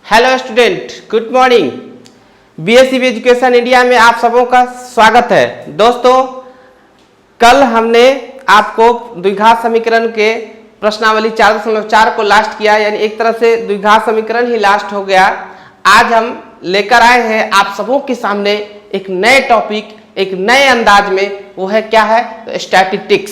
Hello student, good morning. BSc education India में आप सबों का स्वागत है। दोस्तों, कल हमने आपको द्विघात समीकरण के प्रश्नावली 4.4 को लास्ट किया, यानी एक तरह से द्विघात समीकरण ही लास्ट हो गया। आज हम लेकर आए हैं आप सबों के सामने एक नए टॉपिक, एक नए अंदाज में। वो है क्या है? स्टैटिस्टिक्स।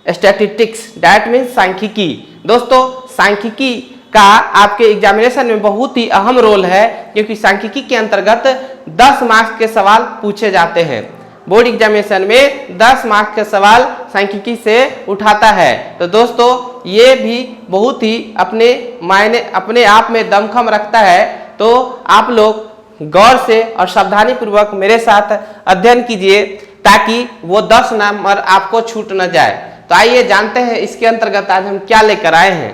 स्टैटिस्टिक्स दैट मीन्स सांख्यिकी। दोस्तों, सांख्यिकी का आपके एग्जामिनेशन में बहुत ही अहम रोल है, क्योंकि सांख्यिकी के अंतर्गत 10 मार्क्स के सवाल पूछे जाते हैं। बोर्ड एग्जामिनेशन में 10 मार्क्स के सवाल सांख्यिकी से उठाता है। तो दोस्तों, ये भी बहुत ही अपने आप में दमखम रखता है। तो आप लोग गौर से और सावधानी पूर्वक मेरे साथ अध्ययन कीजिए, ताकि वो 10 नंबर आपको छूट न जाए। तो आइए जानते हैं इसके अंतर्गत आज हम क्या लेकर आए हैं।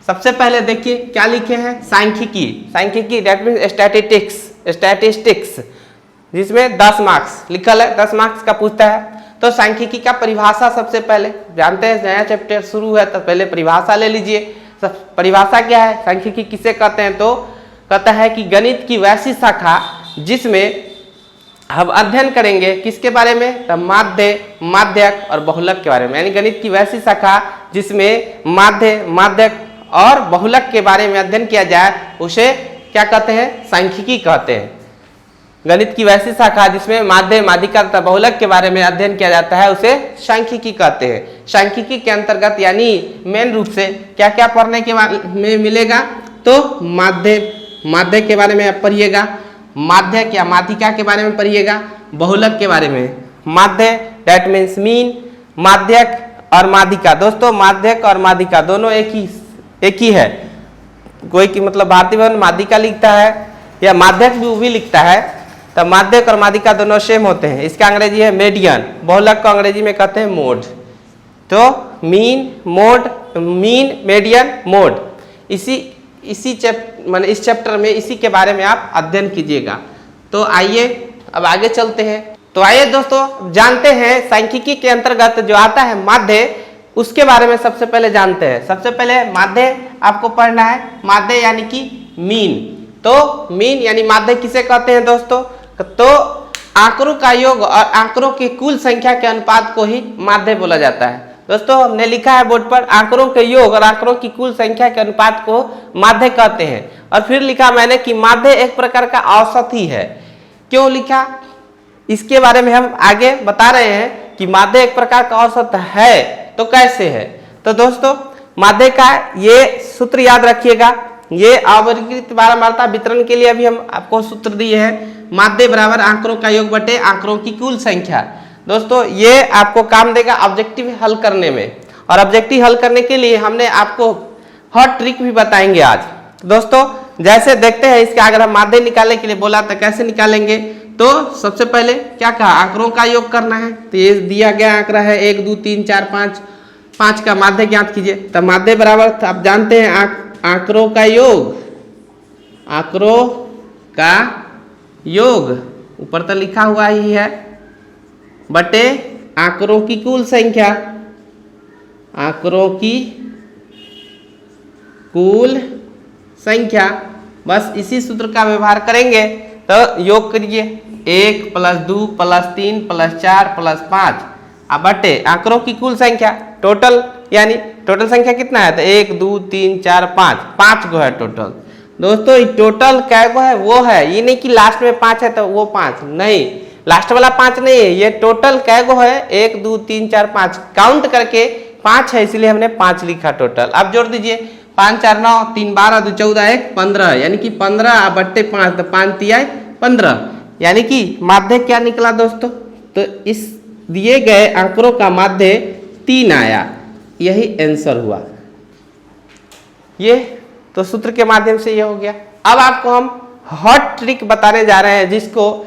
सबसे पहले देखिए क्या लिखे हैं, सांख्यिकी। सांख्यिकी दैट मीन्स स्टैटिस्टिक्स, जिसमें 10 मार्क्स लिखल है, 10 मार्क्स का पूछता है। तो सांख्यिकी का परिभाषा सबसे पहले जानते हैं। नया चैप्टर शुरू है तो पहले परिभाषा ले लीजिए। परिभाषा क्या है? सांख्यिकी किसे कहते हैं? तो कहता है कि गणित की वैसी शाखा जिसमें हम अध्ययन करेंगे किसके बारे में? तो माध्य, माध्यक और बहुलक के बारे में। यानी गणित की वैसी शाखा जिसमें माध्य, माध्यक और बहुलक के बारे में अध्ययन किया जाए, उसे क्या कहते हैं? सांख्यिकी कहते हैं। गणित की वैसी शाखा जिसमें माध्य, माध्यिका तथा बहुलक के बारे में अध्ययन किया जाता है, उसे सांख्यिकी कहते हैं। सांख्यिकी के अंतर्गत यानी मेन रूप से क्या क्या पढ़ने के में मिलेगा? तो माध्य के बारे में आप पढ़िएगा, माध्यक या माध्यिका के बारे में पढ़िएगा, बहुलक के बारे में। माध्य दैट मीन्स मीन, माध्यक और माध्यिका। दोस्तों, माध्यक और माध्यिका दोनों एक ही है। कोई की मतलब भारतीय भवन माध्यिका लिखता है या माध्यक भी लिखता है, तो माध्यक और माध्यिका दोनों सेम होते हैं। इसका अंग्रेजी है मीडियन, बहुलक को अंग्रेजी में कहते हैं मोड। तो मीन, मीडियन, मोड। इस चैप्टर में इसी के बारे में आप अध्ययन कीजिएगा। तो आइए अब आगे चलते हैं। तो आइए दोस्तों जानते हैं सांख्यिकी के अंतर्गत जो आता है माध्य, उसके बारे में सबसे पहले जानते हैं। सबसे पहले माध्य आपको पढ़ना है। माध्य यानी कि मीन। तो मीन यानी माध्य किसे कहते हैं दोस्तों? तो आंकड़ों का योग और आंकड़ों की कुल संख्या के अनुपात को ही माध्य बोला जाता है। दोस्तों, हमने लिखा है बोर्ड पर, आंकड़ों के योग और आंकड़ों की कुल संख्या के अनुपात को माध्य कहते हैं। और फिर लिखा मैंने कि माध्य एक प्रकार का औसत ही है। क्यों लिखा? इसके बारे में हम आगे बता रहे हैं कि माध्य एक प्रकार का औसत है। तो कैसे है? तो दोस्तों, माध्य का ये सूत्र याद रखिएगा। ये अवर्गीकृत बारंबारता वितरण के लिए अभी हम आपको सूत्र दिए हैं। माध्य बराबर आंकड़ों का योग बटे आंकड़ों की कुल संख्या। दोस्तों, ये आपको काम देगा ऑब्जेक्टिव हल करने में। और ऑब्जेक्टिव हल करने के लिए हमने आपको हॉट ट्रिक भी बताएंगे आज। दोस्तों, जैसे देखते हैं इसका, अगर हम माध्य निकालने के लिए बोला तो कैसे निकालेंगे? तो सबसे पहले क्या कहा? आंकड़ों का योग करना है। तो ये दिया गया आंकड़ा है 1 2 3 4 5 का माध्य ज्ञात कीजिए। तो माध्य बराबर आप जानते हैं आंकड़ों का योग, आंकड़ों का योग ऊपर तो लिखा हुआ ही है, बटे आंकड़ों की कुल संख्या, आंकड़ों की कुल संख्या। बस इसी सूत्र का व्यवहार करेंगे। तो योग करिए 1 + 2 + 3 + 4 + 5 बटे आंकड़ों की कुल संख्या टोटल, यानी टोटल संख्या कितना है? तो 1 2 3 4 5 गो है टोटल। दोस्तों, टोटल कै गो है? वो है, ये नहीं कि लास्ट में 5 है तो वो 5 नहीं, लास्ट वाला 5 नहीं है। ये टोटल कै गो है? 1 2 3 4 5 काउंट करके 5 है, इसलिए हमने 5 लिखा टोटल। अब जोड़ दीजिए 5 4 9 3 12 2 14 1 15, यानी कि 15 बट्टे 5, तो 5 तिया 15, यानी कि माध्य क्या निकला दोस्तों? तो इस दिए गए आंकड़ों का माध्य 3 आया। यही आंसर हुआ। ये तो सूत्र के माध्यम से ये हो गया। अब आपको हम हॉट ट्रिक बताने जा रहे हैं, जिसको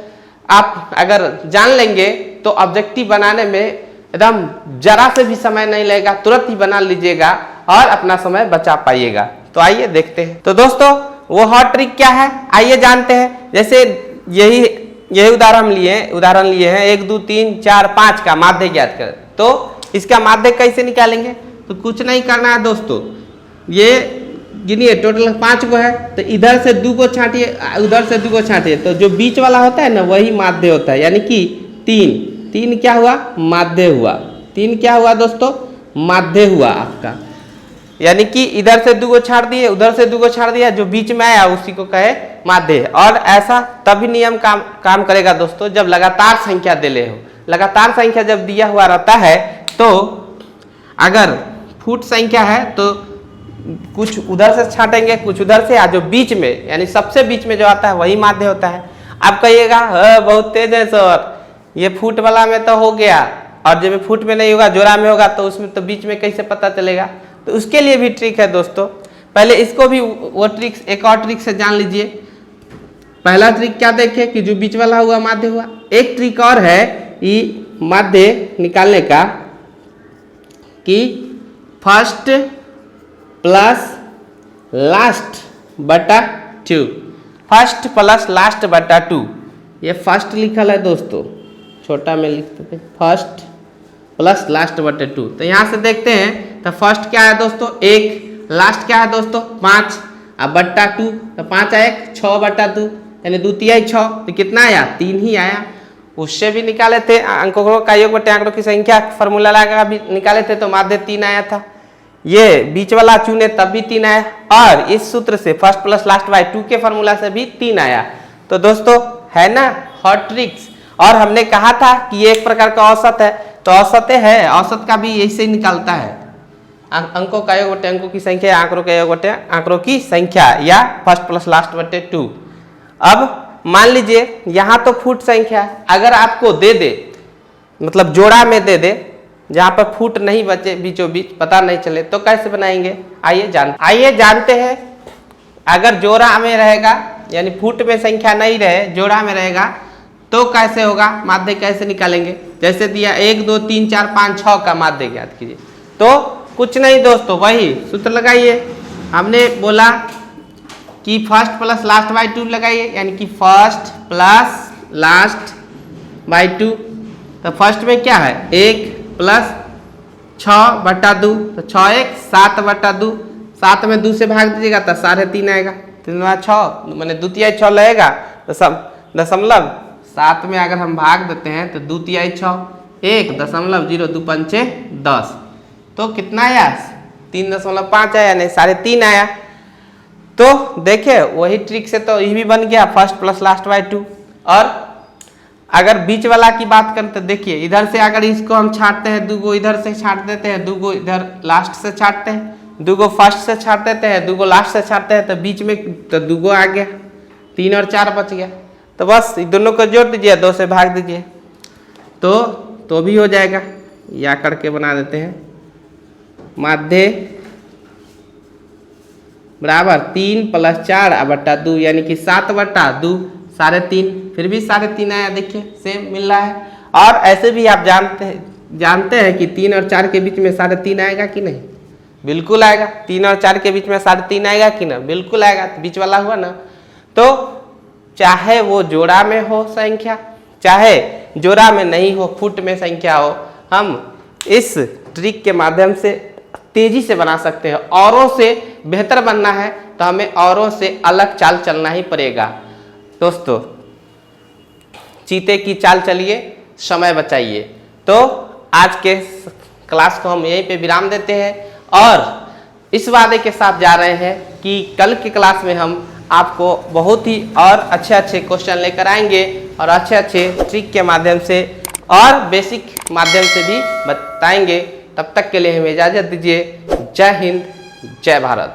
आप अगर जान लेंगे तो ऑब्जेक्टिव बनाने में एकदम जरा से भी समय नहीं लगेगा, तुरंत ही बना लीजिएगा और अपना समय बचा पाइएगा। तो आइए देखते हैं। तो दोस्तों, वो हॉट ट्रिक क्या है आइए जानते हैं। जैसे यही उदाहरण लिए हैं 1 2 3 4 5 का माध्य ज्ञात कर। तो इसका माध्य कैसे निकालेंगे? तो कुछ नहीं करना है दोस्तों, ये गिनिए टोटल 5 गो है, तो इधर से 2 को छांटिए, उधर से 2 को छांटिए, तो जो बीच वाला होता है ना वही माध्य होता है, यानी कि 3 क्या हुआ, माध्य हुआ। 3 क्या हुआ दोस्तों, माध्य हुआ आपका, यानी कि इधर से 2 को छाड़ दिए, उधर से 2 को छाड़ दिया, जो बीच में आया उसी को कहे माध्य। और ऐसा तभी नियम काम करेगा दोस्तों जब लगातार संख्या दिले हो। लगातार संख्या जब दिया हुआ रहता है तो अगर फुट संख्या है तो कुछ उधर से छाटेंगे, कुछ उधर से, जो बीच में यानी सबसे बीच में जो आता है वही माध्य होता है। आप कहिएगा बहुत तेज है सर, ये फुट वाला में तो हो गया, और जब फुट में नहीं होगा जोड़ा में होगा तो उसमें तो बीच में कैसे पता चलेगा। तो उसके लिए भी ट्रिक है दोस्तों, पहले इसको भी वो ट्रिक, एक और ट्रिक से जान लीजिए। पहला ट्रिक क्या देखे कि जो बीच वाला हुआ माध्य हुआ। एक ट्रिक और है ये माध्य निकालने का कि फर्स्ट प्लस लास्ट बटा 2, फर्स्ट प्लस लास्ट बटा 2, ये फर्स्ट लिखल है दोस्तों, छोटा में लिख देते फर्स्ट प्लस लास्ट बटे 2। तो यहाँ से देखते हैं तो फर्स्ट क्या है दोस्तों 1, लास्ट क्या है दोस्तों 5, अब बट्टा 2, तो 5 आया 6 बटा 2, यानी 2 तिहाई 6, तो कितना आया 3 ही आया। उससे भी निकाले थे अंकों का योग बटे आंकड़ों की संख्या, फॉर्मूला लगा भी निकाले थे तो माध्य 3 आया था। ये बीच वाला चुने तब भी 3 आया, और इस सूत्र से फर्स्ट प्लस लास्ट बाय 2 के फॉर्मूला से भी 3 आया। तो दोस्तों है ना हॉट ट्रिक्स। और हमने कहा था कि ये एक प्रकार का औसत है, तो औसत है, औसत का भी ऐसे ही निकालता है, अंकों का योग बटे अंकों की संख्या, आंकड़ों का योग बटे आंकड़ों की संख्या, या फर्स्ट प्लस लास्ट बटे 2। अब मान लीजिए यहाँ तो फुट संख्या है, अगर आपको दे दे मतलब जोड़ा में दे दे जहाँ पर फुट नहीं बचे बीचों बीच पता नहीं चले, तो कैसे बनाएंगे आइए जानते हैं। अगर जोड़ा में रहेगा यानी फुट में संख्या नहीं रहे, जोड़ा में रहेगा, तो कैसे होगा, माध्य कैसे निकालेंगे। जैसे दिया 1 2 3 4 5 6 का माध्य ज्ञात कीजिए, तो कुछ नहीं दोस्तों वही सूत्र लगाइए। हमने बोला कि फर्स्ट प्लस लास्ट बाई 2 लगाइए, यानी कि फर्स्ट प्लस लास्ट बाई 2। तो फर्स्ट में क्या है 1 प्लस 6 बटा 2, तो 6 1 7 बटा 2, 7 में 2 से भाग दीजिएगा तो 3.5 आएगा, 3×6 मैंने 2 तिहाई 6 लगेगा, तो दशमलव 7 में अगर हम भाग देते हैं तो 2 तिहाई 6, 1.0 पंचे 10, तो कितना आया 3.5 आया, नहीं 3.5 आया। तो देखिए वही ट्रिक से तो ये भी बन गया फर्स्ट प्लस लास्ट बाई 2। और अगर बीच वाला की बात करें तो देखिए इधर से अगर इसको हम छाटते हैं, 2 गो इधर से छाट देते हैं, 2 गो इधर लास्ट से छाटते हैं, 2 गो फर्स्ट से छाट देते हैं, 2 गो लास्ट से छाटते हैं, तो बीच में तो 2 गो आ गया, 3 और 4 बच गया। तो बस दोनों को जोड़ दीजिए, 2 से भाग दीजिए तो भी हो जाएगा। या करके बना देते हैं माध्य बराबर 3 प्लस 4 बटा 2, यानी कि 7 बटा 2 3.5, फिर भी 3.5 आया, देखिए सेम मिल रहा है। और ऐसे भी आप जानते हैं कि 3 और 4 के बीच में 3.5 आएगा कि नहीं, बिल्कुल आएगा। 3 और 4 के बीच में 3.5 आएगा कि ना, बिल्कुल आएगा, बीच वाला हुआ ना। तो चाहे वो जोड़ा में हो संख्या, चाहे जोड़ा में नहीं हो, फुट में संख्या हो, हम इस ट्रिक के माध्यम से तेजी से बना सकते हैं। औरों से बेहतर बनना है तो हमें औरों से अलग चाल चलना ही पड़ेगा दोस्तों। चीते की चाल चलिए, समय बचाइए। तो आज के क्लास को हम यहीं पे विराम देते हैं, और इस वादे के साथ जा रहे हैं कि कल की क्लास में हम आपको बहुत ही और अच्छे क्वेश्चन लेकर आएंगे, और अच्छे ट्रिक के माध्यम से और बेसिक माध्यम से भी बताएंगे। तब तक के लिए हमें इजाज़त दीजिए। जय हिंद, जय भारत।